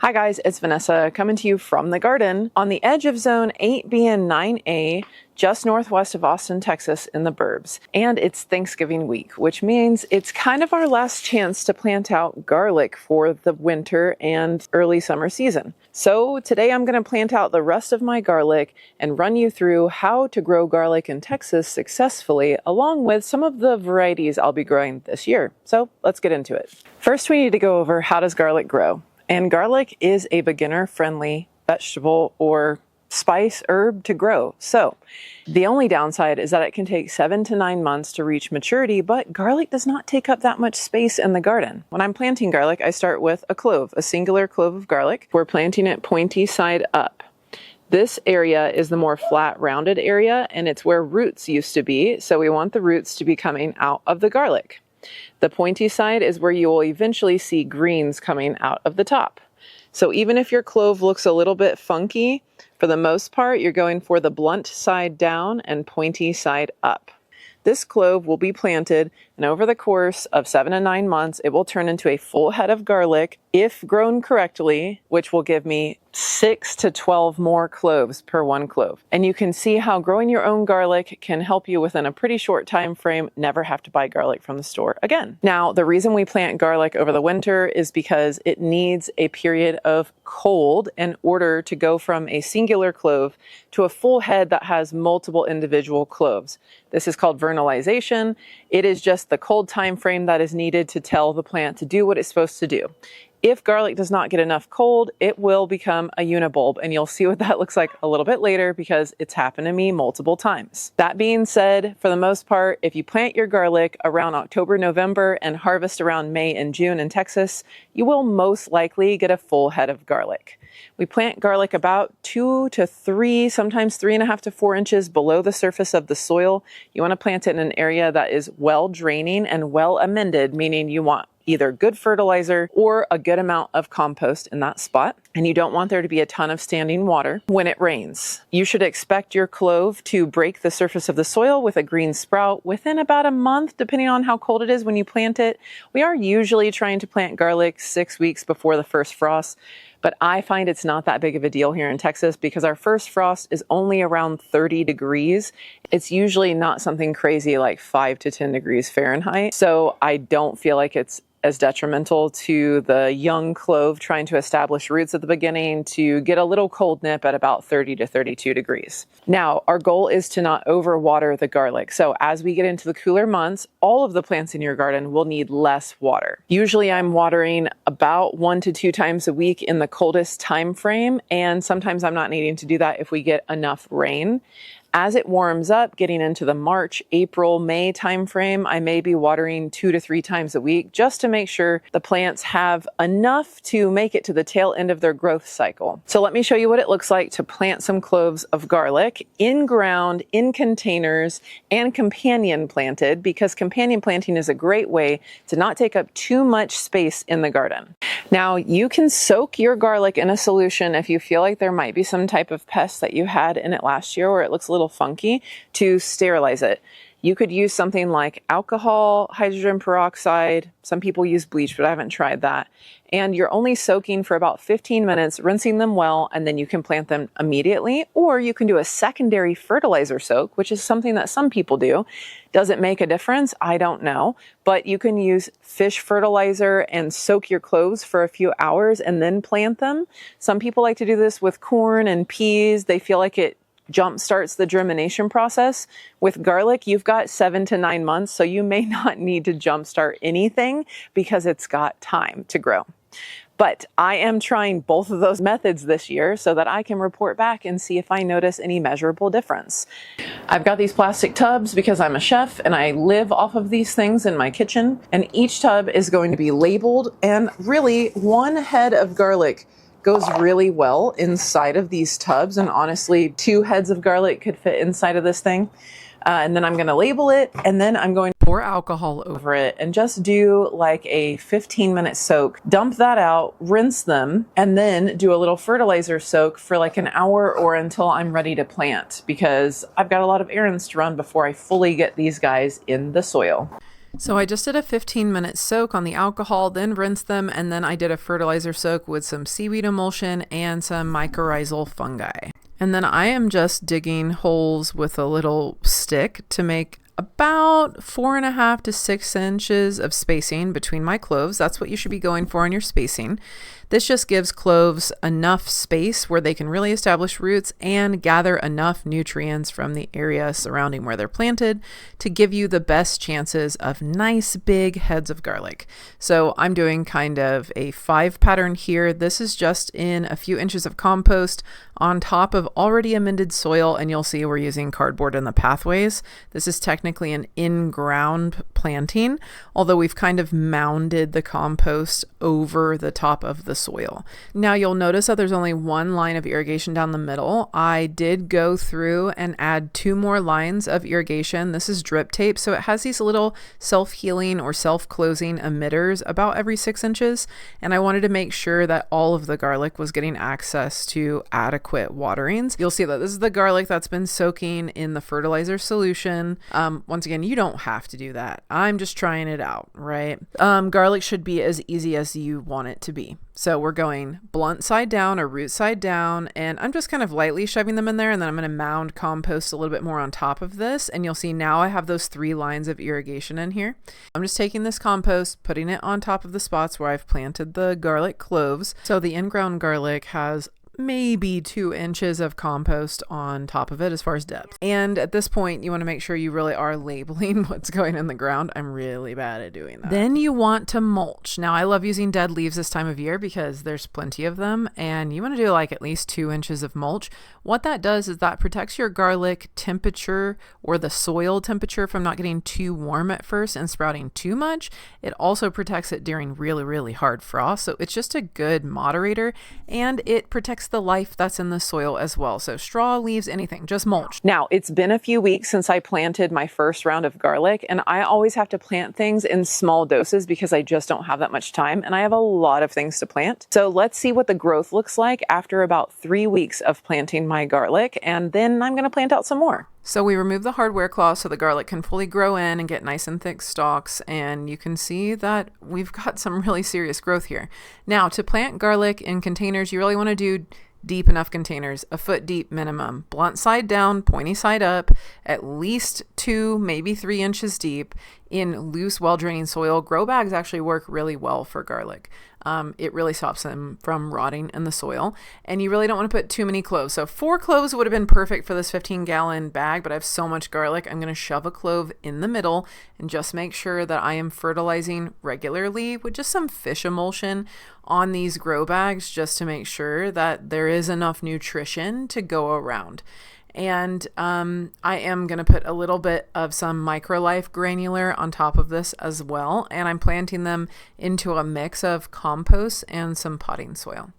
Hi guys, it's Vanessa coming to you from the garden on the edge of zone 8B and 9A, just northwest of Austin, Texas in the burbs. And it's Thanksgiving week, which means it's kind of our last chance to plant out garlic for the winter and early summer season. So today I'm going to plant out the rest of my garlic and run you through how to grow garlic in Texas successfully, along with some of the varieties I'll be growing this year. So let's get into it. First, we need to go over how does garlic grow. And garlic is a beginner-friendly vegetable or spice herb to grow. So the only downside is that it can take 7 to 9 months to reach maturity, but garlic does not take up that much space in the garden. When I'm planting garlic, I start with a clove, a singular clove of garlic. We're planting it pointy side up. This area is the more flat, rounded area, and it's where roots used to be. So we want the roots to be coming out of the garlic. The pointy side is where you will eventually see greens coming out of the top. So even if your clove looks a little bit funky, for the most part, you're going for the blunt side down and pointy side up. This clove will be planted, and over the course of 7 to 9 months, it will turn into a full head of garlic if grown correctly, which will give me 6 to 12 more cloves per one clove. And you can see how growing your own garlic can help you within a pretty short time frame never have to buy garlic from the store again. Now, the reason we plant garlic over the winter is because it needs a period of cold in order to go from a singular clove to a full head that has multiple individual cloves. This is called vernalization. It is just the cold time frame that is needed to tell the plant to do what it's supposed to do. If garlic does not get enough cold, it will become a unibulb, and you'll see what that looks like a little bit later because it's happened to me multiple times. That being said, for the most part, if you plant your garlic around October, November, and harvest around May and June in Texas, you will most likely get a full head of garlic. We plant garlic about 2 to 3, sometimes 3.5 to 4 inches below the surface of the soil. You want to plant it in an area that is well draining and well amended, meaning you want either good fertilizer or a good amount of compost in that spot. And you don't want there to be a ton of standing water when it rains. You should expect your clove to break the surface of the soil with a green sprout within about a month, depending on how cold it is when you plant it. We are usually trying to plant garlic 6 weeks before the first frost, but I find it's not that big of a deal here in Texas because our first frost is only around 30 degrees. It's usually not something crazy like 5 to 10 degrees Fahrenheit. So I don't feel like it's as detrimental to the young clove trying to establish roots at the beginning to get a little cold nip at about 30 to 32 degrees. Now, our goal is to not overwater the garlic. So as we get into the cooler months, all of the plants in your garden will need less water. Usually I'm watering about 1 to 2 times a week in the coldest time frame, and sometimes I'm not needing to do that if we get enough rain. As it warms up, getting into the March, April, May timeframe, I may be watering 2 to 3 times a week just to make sure the plants have enough to make it to the tail end of their growth cycle. So let me show you what it looks like to plant some cloves of garlic in ground, in containers, and companion planted, because companion planting is a great way to not take up too much space in the garden. Now, you can soak your garlic in a solution if you feel like there might be some type of pest that you had in it last year or it looks a little funky, to sterilize it. You could use something like alcohol, hydrogen peroxide. Some people use bleach, but I haven't tried that. And you're only soaking for about 15 minutes, rinsing them well, and then you can plant them immediately. Or you can do a secondary fertilizer soak, which is something that some people do. Does it make a difference? I don't know. But you can use fish fertilizer and soak your cloves for a few hours and then plant them. Some people like to do this with corn and peas. They feel like it jump starts the germination process. With garlic, you've got 7 to 9 months, so you may not need to jumpstart anything because it's got time to grow. But I am trying both of those methods this year so that I can report back and see if I notice any measurable difference. I've got these plastic tubs because I'm a chef and I live off of these things in my kitchen, and each tub is going to be labeled, and really 1 head of garlic goes really well inside of these tubs, and honestly 2 heads of garlic could fit inside of this thing. And then I'm going to label it, and then I'm going to pour alcohol over it and just do like a 15-minute soak, dump that out, rinse them, and then do a little fertilizer soak for like an hour or until I'm ready to plant, because I've got a lot of errands to run before I fully get these guys in the soil. So I just did a 15-minute soak on the alcohol, then rinsed them, and then I did a fertilizer soak with some seaweed emulsion and some mycorrhizal fungi. And then I am just digging holes with a little stick to make about 4.5 to 6 inches of spacing between my cloves. That's what you should be going for on your spacing. This just gives cloves enough space where they can really establish roots and gather enough nutrients from the area surrounding where they're planted to give you the best chances of nice big heads of garlic. So I'm doing kind of a 5 pattern here. This is just in a few inches of compost on top of already amended soil, and you'll see we're using cardboard in the pathways. This is technically an in-ground planting, although we've kind of mounded the compost over the top of the soil. Now you'll notice that there's only one line of irrigation down the middle. I did go through and add 2 more lines of irrigation. This is drip tape, so it has these little self-healing or self-closing emitters about every 6 inches, and I wanted to make sure that all of the garlic was getting access to adequate waterings. You'll see that this is the garlic that's been soaking in the fertilizer solution. Once again, you don't have to do that. I'm just trying it out, right? Garlic should be as easy as you want it to be. So we're going blunt side down or root side down, and I'm just kind of lightly shoving them in there, and then I'm going to mound compost a little bit more on top of this, and you'll see now I have those 3 lines of irrigation in here. I'm just taking this compost, putting it on top of the spots where I've planted the garlic cloves. So the in-ground garlic has maybe 2 inches of compost on top of it as far as depth. And at this point, you want to make sure you really are labeling what's going in the ground. I'm really bad at doing that. Then you want to mulch. Now, I love using dead leaves this time of year because there's plenty of them, and you want to do like at least 2 inches of mulch. What that does is that protects your garlic temperature or the soil temperature from not getting too warm at first and sprouting too much. It also protects it during really, really hard frost. So it's just a good moderator, and it protects the life that's in the soil as well. So straw, leaves, anything, just mulch. Now, it's been a few weeks since I planted my first round of garlic, and I always have to plant things in small doses because I just don't have that much time, and I have a lot of things to plant. So let's see what the growth looks like after about 3 weeks of planting my garlic, and then I'm going to plant out some more. So we remove the hardware cloth so the garlic can fully grow in and get nice and thick stalks, and you can see that we've got some really serious growth here. Now, to plant garlic in containers, you really want to do deep enough containers, a foot deep minimum, blunt side down, pointy side up, at least 2, maybe 3 inches deep in loose, well-draining soil. Grow bags actually work really well for garlic. It really stops them from rotting in the soil, and you really don't want to put too many cloves. So 4 cloves would have been perfect for this 15-gallon bag, but I have so much garlic, I'm going to shove a clove in the middle and just make sure that I am fertilizing regularly with just some fish emulsion on these grow bags just to make sure that there is enough nutrition to go around. And I am going to put a little bit of some Microlife granular on top of this as well. And I'm planting them into a mix of compost and some potting soil.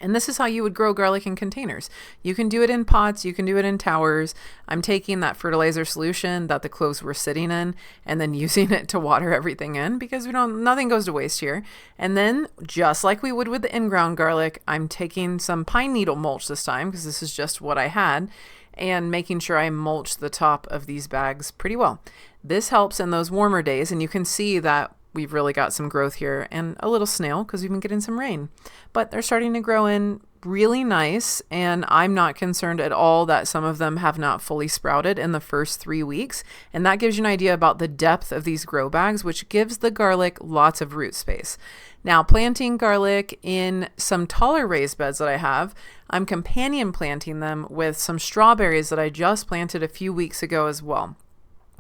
And this is how you would grow garlic in containers. You can do it in pots, you can do it in towers. I'm taking that fertilizer solution that the cloves were sitting in and then using it to water everything in because nothing goes to waste here. And then just like we would with the in-ground garlic, I'm taking some pine needle mulch this time because this is just what I had, and making sure I mulch the top of these bags pretty well. This helps in those warmer days, and you can see that we've really got some growth here and a little snail because we've been getting some rain. But they're starting to grow in really nice, and I'm not concerned at all that some of them have not fully sprouted in the first 3 weeks. And that gives you an idea about the depth of these grow bags, which gives the garlic lots of root space. Now, planting garlic in some taller raised beds that I have, I'm companion planting them with some strawberries that I just planted a few weeks ago as well.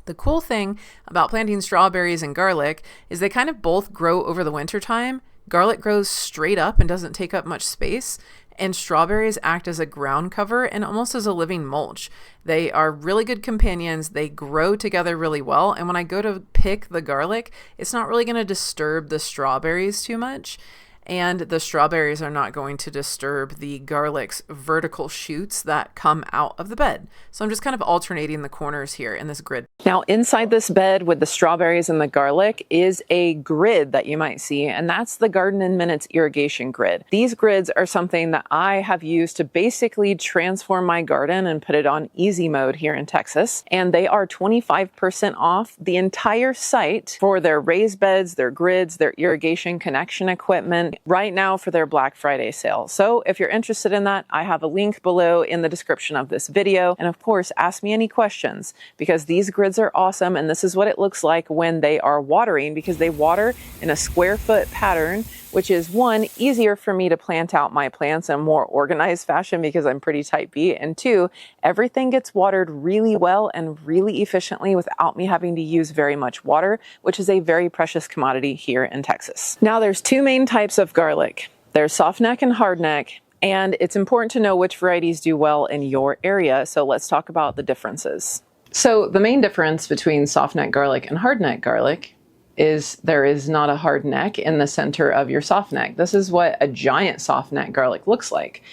The cool thing about planting strawberries and garlic is they kind of both grow over the winter time. Garlic grows straight up and doesn't take up much space, and strawberries act as a ground cover and almost as a living mulch. They are really good companions. They grow together really well, and when I go to pick the garlic, it's not really going to disturb the strawberries too much. and the strawberries are not going to disturb the garlic's vertical shoots that come out of the bed. So I'm just kind of alternating the corners here in this grid. Now inside this bed with the strawberries and the garlic is a grid that you might see, and that's the Garden in Minutes irrigation grid. These grids are something that I have used to basically transform my garden and put it on easy mode here in Texas, and they are 25% off the entire site for their raised beds, their grids, their irrigation connection equipment right now for their Black Friday sale. So if you're interested in that, I have a link below in the description of this video. And of course, ask me any questions, because these grids are awesome. And this is what it looks like when they are watering, because they water in a square foot pattern, which is one, easier for me to plant out my plants in a more organized fashion because I'm pretty type B. And two, everything gets watered really well and really efficiently without me having to use very much water, which is a very precious commodity here in Texas. Now there's two main types of garlic. There's softneck and hardneck, and it's important to know which varieties do well in your area. So let's talk about the differences. So the main difference between softneck garlic and hardneck garlic is there is not a hard neck in the center of your softneck. This is what a giant softneck garlic looks like.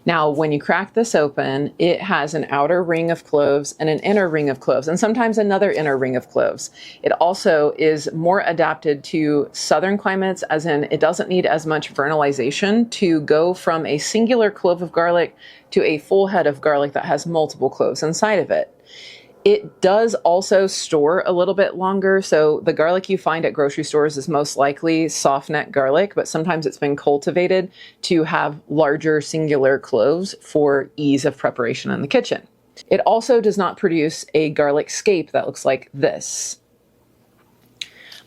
Now, when you crack this open, it has an outer ring of cloves and an inner ring of cloves, and sometimes another inner ring of cloves. It also is more adapted to southern climates, as in it doesn't need as much vernalization to go from a singular clove of garlic to a full head of garlic that has multiple cloves inside of it. It does also store a little bit longer, so the garlic you find at grocery stores is most likely softneck garlic, but sometimes it's been cultivated to have larger singular cloves for ease of preparation in the kitchen. It also does not produce a garlic scape that looks like this.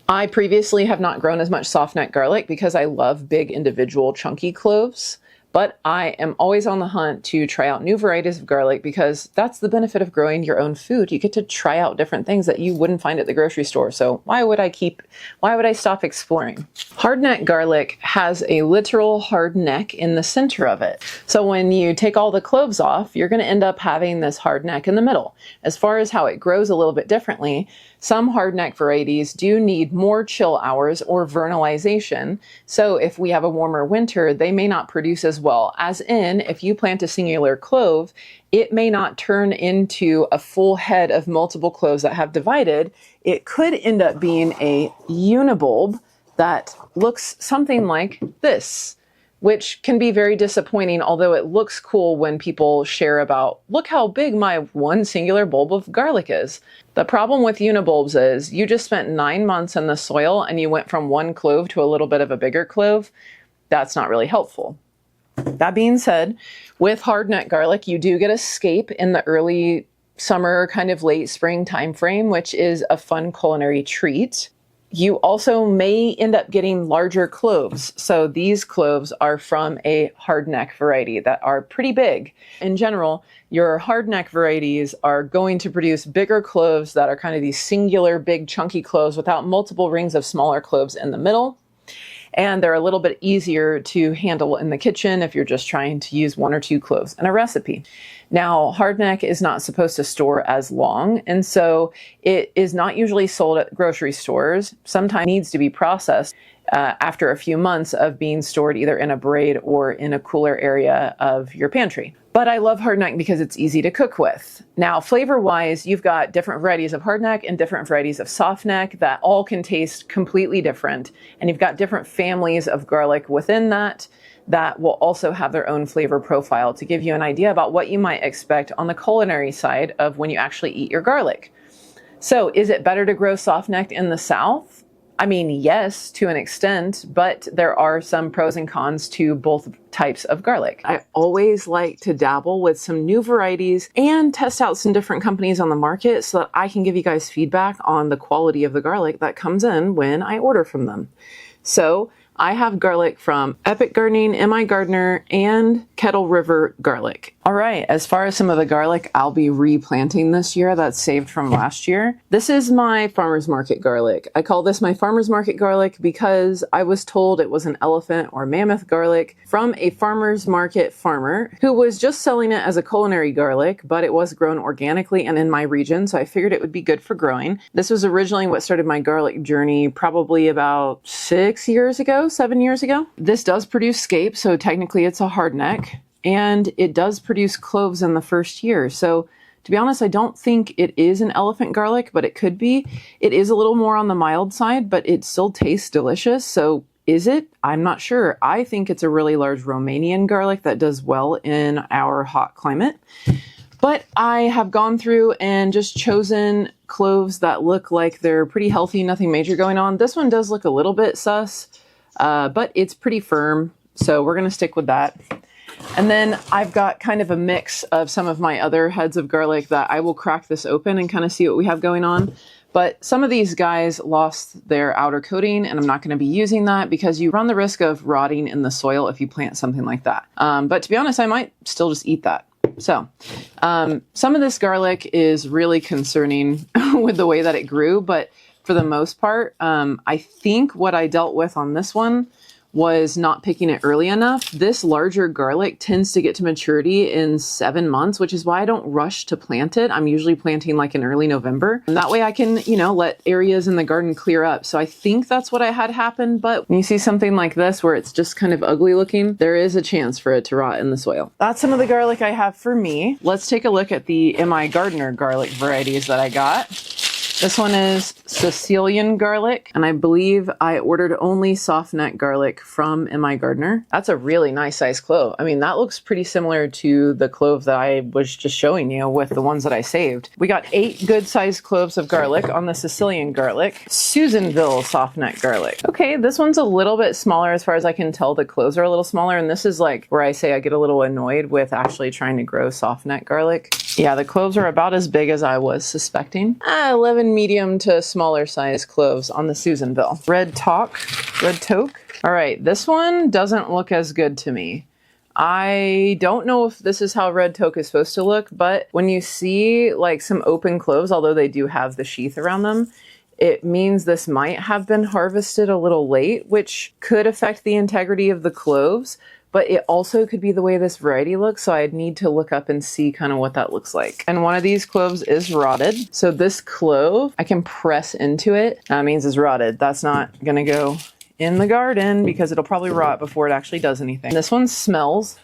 I previously have not grown as much softneck garlic because I love big individual chunky cloves. But I am always on the hunt to try out new varieties of garlic, because that's the benefit of growing your own food. You get to try out different things that you wouldn't find at the grocery store. So why would I stop exploring? Hardneck garlic has a literal hard neck in the center of it. So when you take all the cloves off, you're going to end up having this hard neck in the middle. As far as how it grows a little bit differently, some hardneck varieties do need more chill hours or vernalization. So if we have a warmer winter, they may not produce as well. As in, if you plant a singular clove, it may not turn into a full head of multiple cloves that have divided. It could end up being a unibulb that looks something like this, which can be very disappointing, although it looks cool when people share about, look how big my one singular bulb of garlic is. The problem with unibulbs is you just spent 9 months in the soil and you went from one clove to a little bit of a bigger clove. That's not really helpful. That being said, with hardneck garlic, you do get a scape in the early summer, kind of late spring time frame, which is a fun culinary treat. You also may end up getting larger cloves. So these cloves are from a hardneck variety that are pretty big. In general, your hardneck varieties are going to produce bigger cloves that are kind of these singular big chunky cloves without multiple rings of smaller cloves in the middle. And they're a little bit easier to handle in the kitchen if you're just trying to use 1 or 2 cloves in a recipe. Now, hardneck is not supposed to store as long, and so it is not usually sold at grocery stores. Sometimes it needs to be processed after a few months of being stored either in a braid or in a cooler area of your pantry. But I love hardneck because it's easy to cook with. Now, flavor-wise, you've got different varieties of hardneck and different varieties of softneck that all can taste completely different. And you've got different families of garlic within that will also have their own flavor profile to give you an idea about what you might expect on the culinary side of when you actually eat your garlic. So is it better to grow softneck in the South? I mean, yes, to an extent, but there are some pros and cons to both types of garlic. I always like to dabble with some new varieties and test out some different companies on the market so that I can give you guys feedback on the quality of the garlic that comes in when I order from them. So I have garlic from Epic Gardening, MI Gardener, and Kettle River garlic. All right, as far as some of the garlic I'll be replanting this year that's saved from last year, this is my farmer's market garlic. I call this my farmer's market garlic because I was told it was an elephant or mammoth garlic from a farmer's market farmer who was just selling it as a culinary garlic, but it was grown organically and in my region, so I figured it would be good for growing. This was originally what started my garlic journey probably about 7 years ago. This does produce scape, so technically it's a hardneck, and it does produce cloves in the first year. So to be honest, I don't think it is an elephant garlic, but it could be. It is a little more on the mild side, but it still tastes delicious. So is it? I'm not sure. I think it's a really large Romanian garlic that does well in our hot climate. But I have gone through and just chosen cloves that look like they're pretty healthy, nothing major going on. This one does look a little bit sus, but it's pretty firm. So we're going to stick with that. And then I've got kind of a mix of some of my other heads of garlic that I will crack this open and kind of see what we have going on. But some of these guys lost their outer coating, and I'm not going to be using that because you run the risk of rotting in the soil if you plant something like that. But to be honest, I might still just eat that. So some of this garlic is really concerning with the way that it grew, but for the most part, I think what I dealt with on this one was not picking it early enough. This larger garlic tends to get to maturity in 7 months, which is why I don't rush to plant it. I'm usually planting like in early November. And that way I can, let areas in the garden clear up. So I think that's what I had happen. But when you see something like this where it's just kind of ugly looking, there is a chance for it to rot in the soil. That's some of the garlic I have for me. Let's take a look at the M.I. Gardener garlic varieties that I got. This one is Sicilian garlic, and I believe I ordered only softneck garlic from M.I. Gardener. That's a really nice size clove. I mean, that looks pretty similar to the clove that I was just showing you with the ones that I saved. We got 8 good sized cloves of garlic on the Sicilian garlic. Susanville softneck garlic. Okay, this one's a little bit smaller as far as I can tell. The cloves are a little smaller, and this is like where I say I get a little annoyed with actually trying to grow softneck garlic. Yeah, the cloves are about as big as I was suspecting. 11 medium to smaller size cloves on the Susanville. Red toque. All right, this one doesn't look as good to me. I don't know if this is how red toque is supposed to look, but when you see like some open cloves, although they do have the sheath around them, it means this might have been harvested a little late, which could affect the integrity of the cloves. But it also could be the way this variety looks, so I'd need to look up and see kind of what that looks like. And one of these cloves is rotted. So this clove, I can press into it. That means it's rotted. That's not gonna go in the garden because it'll probably rot before it actually does anything. This one smells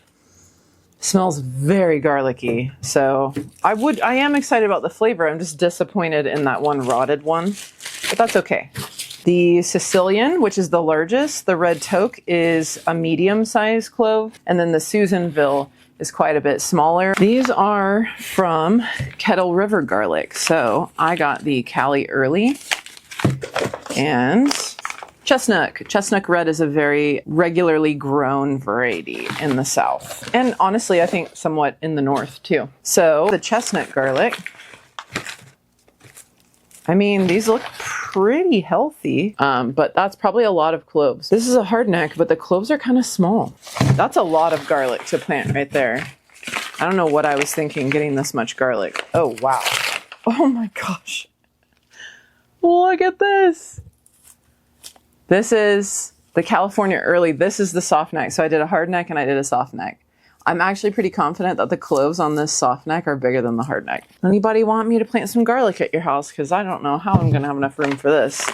very garlicky. So I am excited about the flavor. I'm just disappointed in that one rotted one, but that's okay. The Sicilian, which is the largest, the red toque is a medium-sized clove, and then the Susanville is quite a bit smaller. These are from Kettle River garlic. So I got the Cali Early and Chestnut. Chestnut red is a very regularly grown variety in the South. And honestly, I think somewhat in the North too. So the chestnut garlic, I mean, these look pretty healthy, but that's probably a lot of cloves. This is a hardneck, but the cloves are kind of small. That's a lot of garlic to plant right there. I don't know what I was thinking getting this much garlic. Oh, wow. Oh my gosh. Look at this. This is the California Early. This is the soft neck. So I did a hard neck and I did a soft neck. I'm actually pretty confident that the cloves on this soft neck are bigger than the hard neck. Anybody want me to plant some garlic at your house? Because I don't know how I'm going to have enough room for this.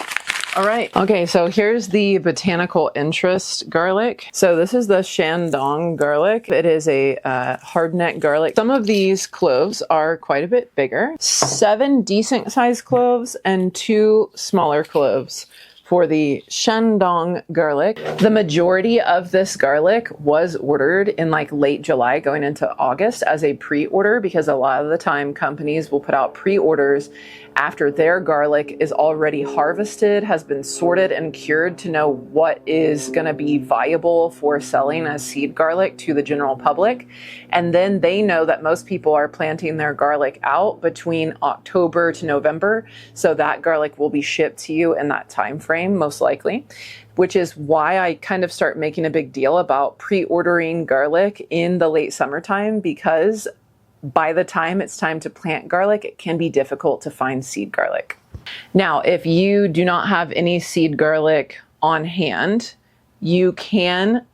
All right. Okay, so here's the botanical interest garlic. So this is the Shandong garlic. It is a hardneck garlic. Some of these cloves are quite a bit bigger. 7 decent sized cloves and 2 smaller cloves. For the Shandong garlic, the majority of this garlic was ordered in like late July going into August as a pre-order, because a lot of the time companies will put out pre-orders after their garlic is already harvested, has been sorted and cured to know what is going to be viable for selling as seed garlic to the general public. And then they know that most people are planting their garlic out between October to November. So that garlic will be shipped to you in that time frame. frame, most likely, which is why I kind of start making a big deal about pre-ordering garlic in the late summertime, because by the time it's time to plant garlic, it can be difficult to find seed garlic. Now, if you do not have any seed garlic on hand, you can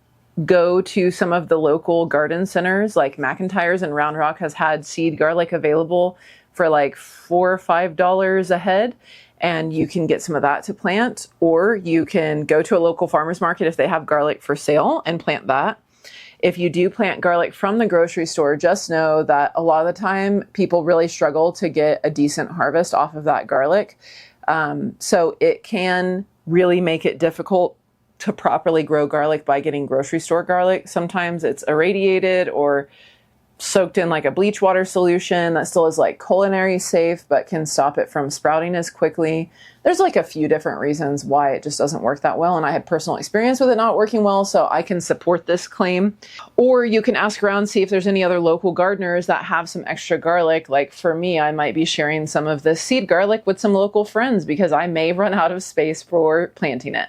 go to some of the local garden centers, like McIntyre's and Round Rock has had seed garlic available for like $4 or $5 a head, and you can get some of that to plant, or you can go to a local farmer's market if they have garlic for sale and plant that. If you do plant garlic from the grocery store, just know that a lot of the time people really struggle to get a decent harvest off of that garlic. So it can really make it difficult to properly grow garlic by getting grocery store garlic. Sometimes it's irradiated or soaked in like a bleach water solution that still is like culinary safe, but can stop it from sprouting as quickly. There's like a few different reasons why it just doesn't work that well. And I had personal experience with it not working well, so I can support this claim. Or you can ask around, see if there's any other local gardeners that have some extra garlic. Like for me, I might be sharing some of this seed garlic with some local friends because I may run out of space for planting it.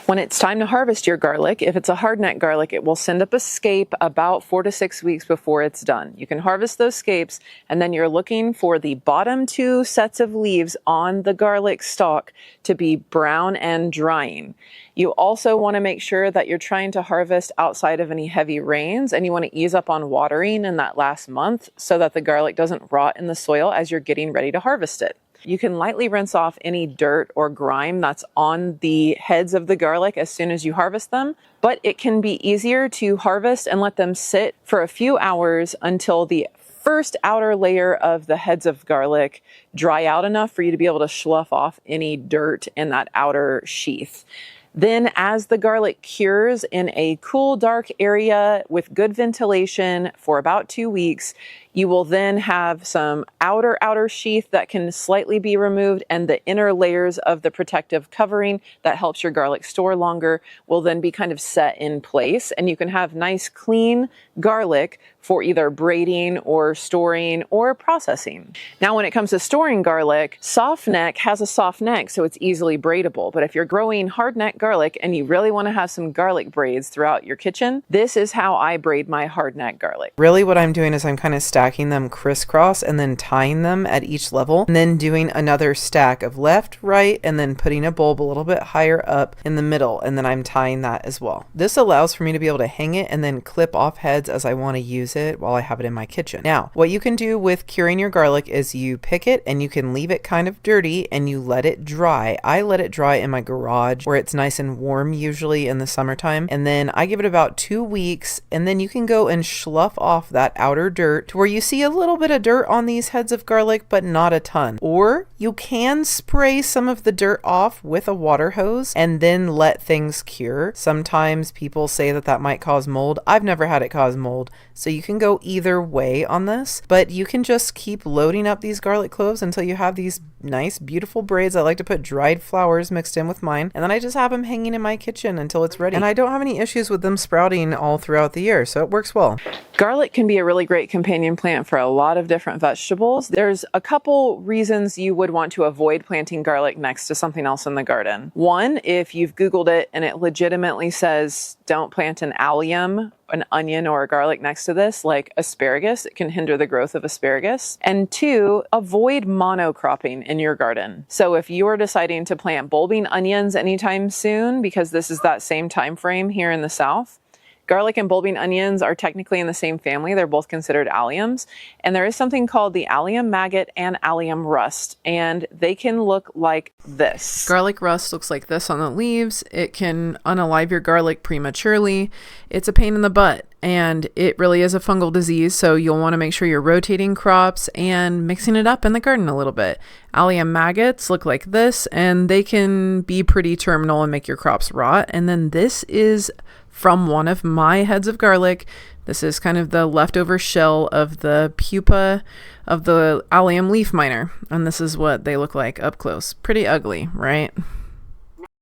When it's time to harvest your garlic, if it's a hardneck garlic, it will send up a scape about 4 to 6 weeks before it's done. You can harvest those scapes, and then you're looking for the bottom 2 sets of leaves on the garlic stalk to be brown and drying. You also want to make sure that you're trying to harvest outside of any heavy rains, and you want to ease up on watering in that last month so that the garlic doesn't rot in the soil as you're getting ready to harvest it. You can lightly rinse off any dirt or grime that's on the heads of the garlic as soon as you harvest them, but it can be easier to harvest and let them sit for a few hours until the first outer layer of the heads of garlic dry out enough for you to be able to slough off any dirt in that outer sheath. Then as the garlic cures in a cool, dark area with good ventilation for about 2 weeks, you will then have some outer sheath that can slightly be removed, and the inner layers of the protective covering that helps your garlic store longer will then be kind of set in place, and you can have nice, clean garlic for either braiding or storing or processing. Now, when it comes to storing garlic, softneck has a soft neck, so it's easily braidable. But if you're growing hardneck garlic and you really want to have some garlic braids throughout your kitchen, this is how I braid my hardneck garlic. Really what I'm doing is I'm kind of stacking them crisscross and then tying them at each level, and then doing another stack of left, right, and then putting a bulb a little bit higher up in the middle, and then I'm tying that as well. This allows for me to be able to hang it and then clip off heads as I want to use it while I have it in my kitchen. Now, what you can do with curing your garlic is you pick it and you can leave it kind of dirty and you let it dry. I let it dry in my garage where it's nice and warm usually in the summertime, and then I give it about 2 weeks, and then you can go and slough off that outer dirt to where you see a little bit of dirt on these heads of garlic, but not a ton. Or you can spray some of the dirt off with a water hose and then let things cure. Sometimes people say that that might cause mold. I've never had it cause mold, so you can go either way on this, but you can just keep loading up these garlic cloves until you have these nice, beautiful braids. I like to put dried flowers mixed in with mine, and then I just have them hanging in my kitchen until it's ready. And I don't have any issues with them sprouting all throughout the year, so it works well. Garlic can be a really great companion plant for a lot of different vegetables. There's a couple reasons you would want to avoid planting garlic next to something else in the garden. One, if you've Googled it and it legitimately says don't plant an allium, an onion or a garlic next to this, like asparagus. It can hinder the growth of asparagus. And 2, avoid monocropping in your garden. So if you're deciding to plant bulbing onions anytime soon, because this is that same time frame here in the South, garlic and bulbing onions are technically in the same family. They're both considered alliums. And there is something called the allium maggot and allium rust, and they can look like this. Garlic rust looks like this on the leaves. It can unalive your garlic prematurely. It's a pain in the butt, and it really is a fungal disease, so you'll want to make sure you're rotating crops and mixing it up in the garden a little bit. Allium maggots look like this, and they can be pretty terminal and make your crops rot. And then this is from one of my heads of garlic. This is kind of the leftover shell of the pupa of the allium leaf miner, and this is what they look like up close. Pretty ugly, right?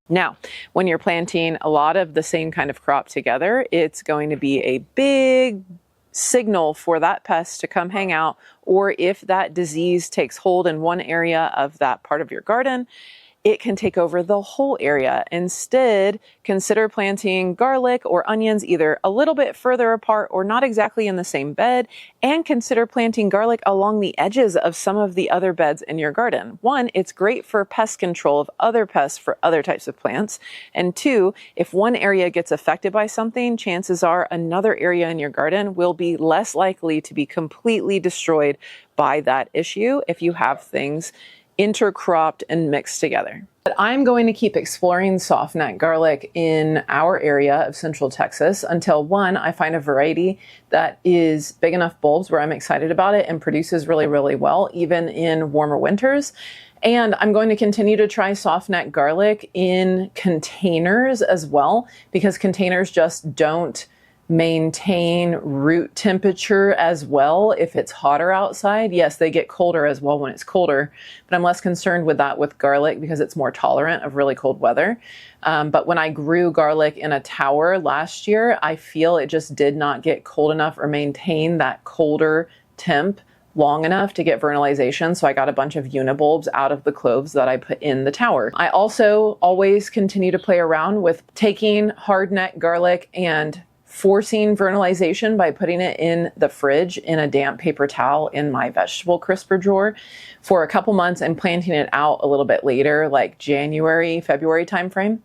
Now, when you're planting a lot of the same kind of crop together, it's going to be a big signal for that pest to come hang out, or if that disease takes hold in one area of that part of your garden, it can take over the whole area. Instead, consider planting garlic or onions either a little bit further apart or not exactly in the same bed, and consider planting garlic along the edges of some of the other beds in your garden. One, it's great for pest control of other pests for other types of plants. And two, if one area gets affected by something, chances are another area in your garden will be less likely to be completely destroyed by that issue if you have things intercropped and mixed together. But I'm going to keep exploring softneck garlic in our area of Central Texas until one, I find a variety that is big enough bulbs where I'm excited about it and produces really, really well, even in warmer winters. And I'm going to continue to try softneck garlic in containers as well, because containers just don't maintain root temperature as well if it's hotter outside. Yes, they get colder as well when it's colder, but I'm less concerned with that with garlic because it's more tolerant of really cold weather. But when I grew garlic in a tower last year, I feel it just did not get cold enough or maintain that colder temp long enough to get vernalization. So I got a bunch of unibulbs out of the cloves that I put in the tower. I also always continue to play around with taking hardneck garlic and forcing vernalization by putting it in the fridge in a damp paper towel in my vegetable crisper drawer for a couple months and planting it out a little bit later, like January, February timeframe,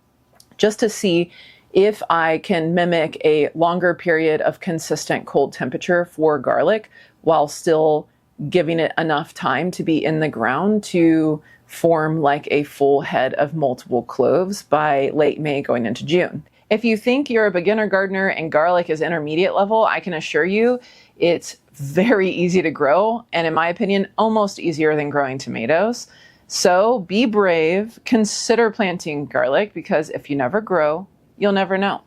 just to see if I can mimic a longer period of consistent cold temperature for garlic while still giving it enough time to be in the ground to form like a full head of multiple cloves by late May going into June. If you think you're a beginner gardener and garlic is intermediate level, I can assure you it's very easy to grow, and in my opinion, almost easier than growing tomatoes. So be brave, consider planting garlic, because if you never grow, you'll never know.